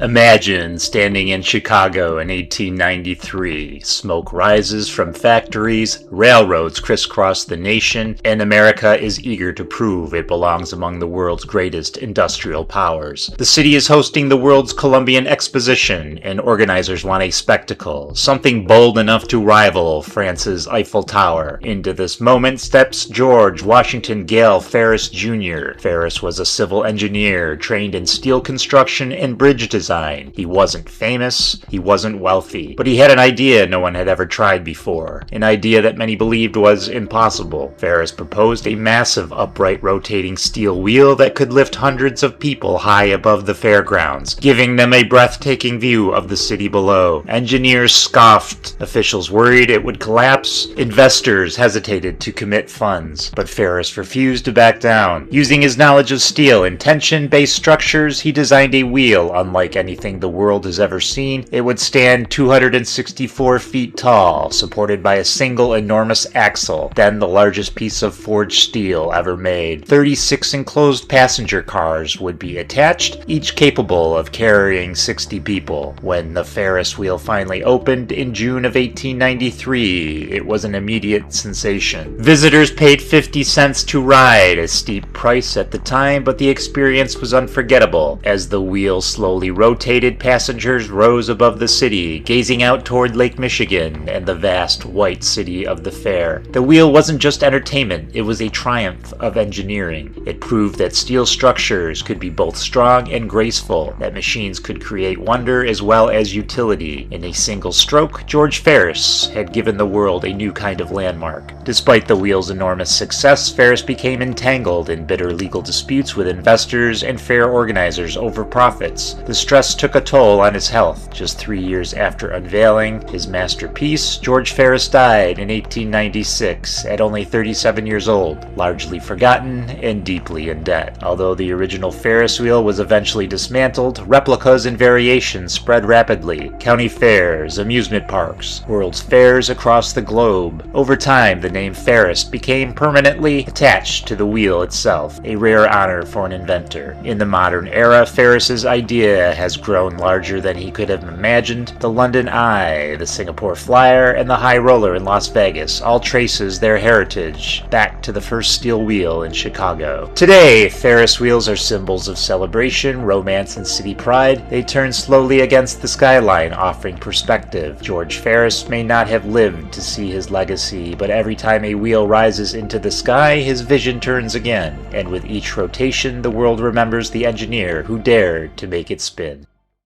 Imagine standing in Chicago in 1893. Smoke rises from factories, railroads crisscross the nation, and America is eager to prove it belongs among the world's greatest industrial powers. The city is hosting the world's Columbian Exposition, and organizers want a spectacle, something bold enough to rival France's Eiffel Tower. Into this moment steps George Washington Gale Ferris Jr. Ferris was a civil engineer trained in steel construction and bridge design. He wasn't famous, he wasn't wealthy, but he had an idea no one had ever tried before, an idea that many believed was impossible. Ferris proposed a massive upright rotating steel wheel that could lift hundreds of people high above the fairgrounds, giving them a breathtaking view of the city below. Engineers scoffed, officials worried it would collapse, investors hesitated to commit funds, but Ferris refused to back down. Using his knowledge of steel and tension-based structures, he designed a wheel unlike anything the world has ever seen. It would stand 264 feet tall, supported by a single enormous axle, then the largest piece of forged steel ever made. 36 enclosed passenger cars would be attached, each capable of carrying 60 people. When the Ferris wheel finally opened in June of 1893, it was an immediate sensation. Visitors paid 50 cents to ride, a steep price at the time, but the experience was unforgettable. As the wheel slowly rotated, passengers rose above the city, gazing out toward Lake Michigan and the vast white city of the fair. The wheel wasn't just entertainment, it was a triumph of engineering. It proved that steel structures could be both strong and graceful, that machines could create wonder as well as utility. In a single stroke, George Ferris had given the world a new kind of landmark. Despite the wheel's enormous success, Ferris became entangled in bitter legal disputes with investors and fair organizers over profits. The stress took a toll on his health. Just 3 years after unveiling his masterpiece, George Ferris died in 1896 at only 37 years old, largely forgotten and deeply in debt. Although the original Ferris wheel was eventually dismantled, replicas and variations spread rapidly. County fairs, amusement parks, world's fairs across the globe. Over time, the name Ferris became permanently attached to the wheel itself, a rare honor for an inventor. In the modern era, Ferris's idea has grown larger than he could have imagined. The London Eye, the Singapore Flyer, and the High Roller in Las Vegas all traces their heritage back to the first steel wheel in Chicago. Today, Ferris wheels are symbols of celebration, romance, and city pride. They turn slowly against the skyline, offering perspective. George Ferris may not have lived to see his legacy, but every time a wheel rises into the sky, his vision turns again, and with each rotation, the world remembers the engineer who dared to make it spin.